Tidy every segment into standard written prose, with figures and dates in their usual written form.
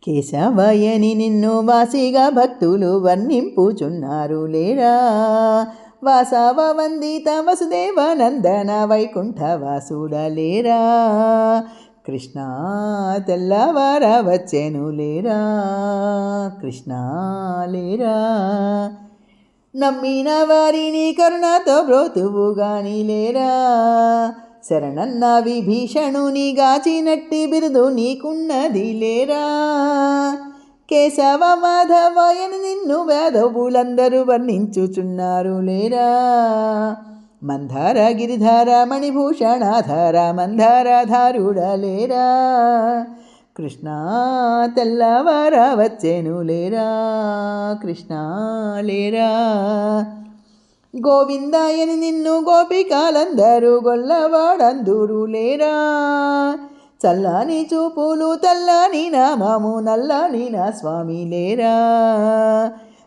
కేశవయని నిన్ను వాసిగా భక్తులు వర్ణింపుచున్నారు లేరా. వాసవ వందిత వసుదేవ నందన వైకుంఠ వాసుడలేరా. కృష్ణ తెల్లవార వచ్చెను లేరా. కృష్ణ లేరా. నమ్మిన వారిని కరుణతో బ్రోతువు గాని లేరా. శరణన్న విభీషణుని గాచినట్టి బిరుదు నీకున్నది లేరా. కేశవ మాధవయని నిన్ను వేదవులందరూ వర్ణించుచున్నారు లేరా. మందార గిరిధార మణిభూషణాధార మందారధారుడలేరా. కృష్ణ తెల్లవార వచ్చెను లేరా. కృష్ణ లేరా. గోవిందాయని నిన్ను గోపికాలందరూ గొల్లవాడందురు లేరా. చల్లని చూపులు తెల్లని నామము నల్లని నా స్వామి లేరా.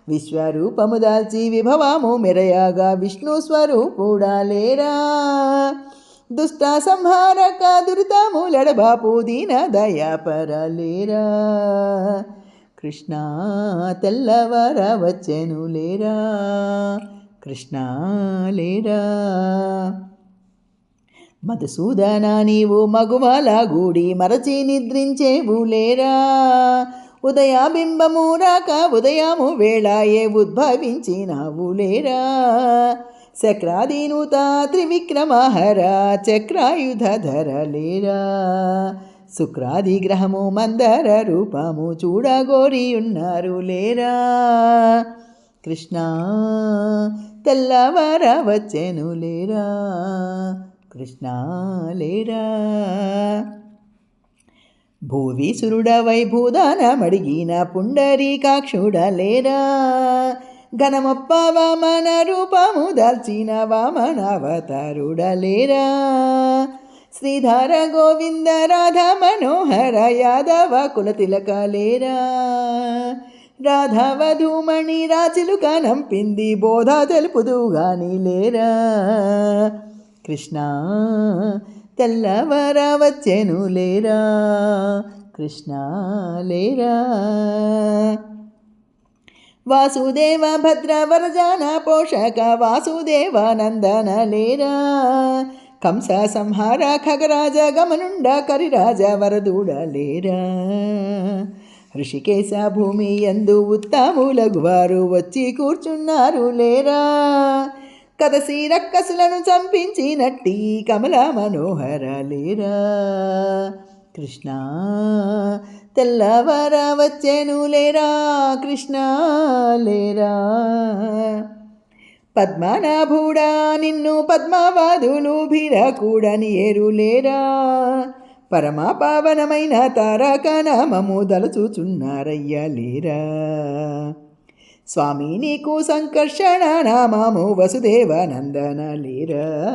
విశ్వరూపము దాల్చి విభవము మెరయగా విష్ణు స్వరూపుడా లేరా. దుష్ట సంహారక దురితములెడబాపు దీన దయాపరలేరా. కృష్ణ తెల్లవార వచ్చెను లేరా. కృష్ణ లేరా. మధుసూదన నీవు మగువల గూడి మరచి నిద్రించేవు లేరా. ఉదయబింబము రాక ఉదయము వేళాయే ఉద్భవించినావు లేరా. శక్రాదీనుత త్రివిక్రమహర చక్రాయుధర లేరా. శుక్రాది గ్రహము మందర రూపము చూడగోరి ఉన్నారు లేరా. కృష్ణ తెల్లవార వచ్చెను లేరా. కృష్ణ లేరా. భూవిసురుడవై భూదాన మడిగిన పుండరీకాక్షుడలేరా. ఘనమొప్ప వామన రూపము దాల్చిన వామనావతారుడలేరా. శ్రీధర గోవింద రాధ మనోహర యాదవ కులతిలకలేరా. రాధవధూమణి రాచిలుక నంపింది బోధ తెలుపుదు గాని లేరా. కృష్ణ తెల్లవార వచ్చెను లేరా. కృష్ణ లేరా. వాసుదేవ భద్ర వరజాన పోషక వాసుదేవ నందన లేరా. కంస సంహార ఖగరాజ గమనుండ కరిరాజ వరదూడ లేరా. ఋషికేశ భూమి యందు ఉత్తములగువారు వచ్చి కూర్చున్నారు లేరా. కదసి రక్కసులను చంపించినట్టి కమల మనోహర లేరా. కృష్ణ తెల్లవార వచ్చెను లేరా. కృష్ణ లేరా. పద్మనాభుడా నిన్ను పద్మవాదులు భీరకూడని ఏరు లేరా. పరమ పావనమైన తారక నామము దలచుచున్నారయ్య లేరా. స్వామి నీకు సంకర్షణ నామము వసుదేవ నందన లేరా.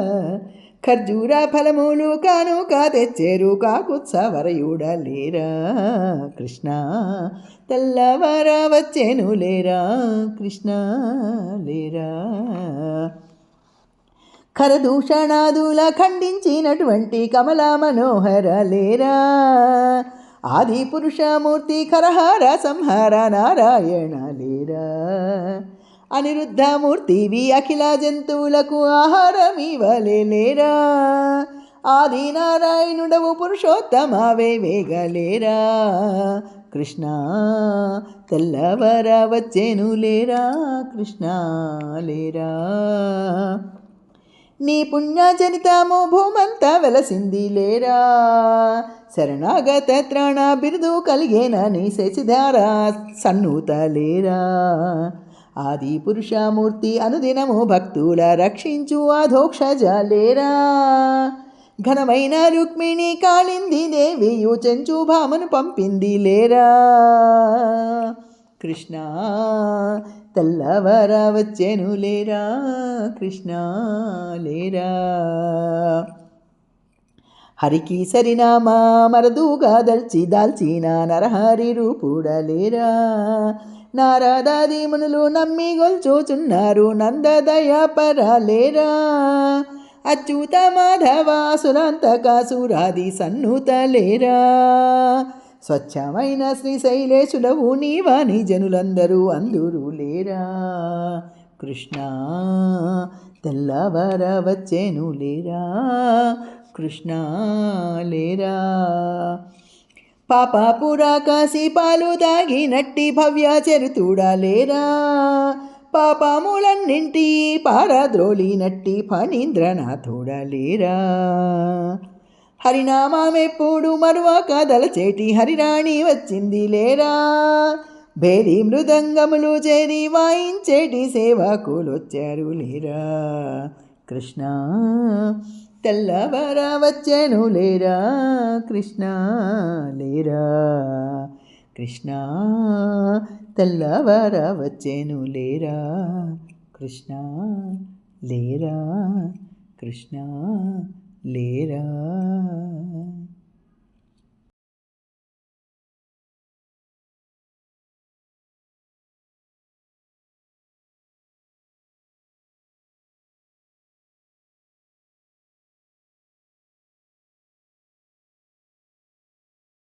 ఖర్జూర ఫలములు కానుక తెచ్చేరు కాకుత్సవరయుడ లేరా. కృష్ణ తెల్లవార వచ్చెను లేరా. కృష్ణ లేరా. ఖరదూషణాదుల ఖండించినటువంటి కమల మనోహర లేరా. ఆది పురుషమూర్తి ఖరహార సంహార నారాయణ లేరా. అనిరుద్ధమూర్తివి అఖిల జంతువులకు ఆహారమివలే లేరా. ఆది నారాయణుడవు పురుషోత్తమవే వేగలేరా. కృష్ణ తెల్లవార వచ్చెను లేరా. కృష్ణ లేరా. నీ పుణ్యచరితము భూమంతా వెలసింది లేరా. శరణాగత త్రాణ బిరుదు కలిగేనని శశిధార సన్నుత లేరా. ఆది పురుషమూర్తి అనుదినము భక్తుల రక్షించు అధోక్షజ లేరా. ఘనమైన రుక్మిణి కాళింది దేవియు చెంచు భామను పంపింది లేరా. కృష్ణ తెల్లవార వచ్చెను లేరా. కృష్ణ లేరా. హరికి సరినామా మరదుగా దాల్చిన నరహరి రూపుడలేరా. నారదాది మునులు నమ్మి గొల్చుచున్నారు నందదయాపరాలేరా. అచ్యుత మాధవ సురాంతక సురాది సన్నుతలేరా. స్వచ్ఛమైన శ్రీశైలేశులవు నీవాని జనులందరూ అందురు లేరా. కృష్ణ తెల్లవార వచ్చేను లేరా, కృష్ణ లేరా. పాపాపురా కాశీ పాలు తాగినట్టి భవ్య చరితుడలేరా, పాపములన్నింటి పారద్రోలినట్టి ఫణీంద్రనాథుడలేరా. హరినామామెప్పుడు మరువక దలచేటి హరిరాణి వచ్చింది లేరా, భేరి మృదంగములు చేరి వాయించేటి సేవకులొచ్చారు లేరా. కృష్ణ తెల్లవార వచ్చేను లేరా, కృష్ణ లేరా. కృష్ణ తెల్లవార వచ్చేను లేరా, కృష్ణ లేరా, కృష్ణ లేరా.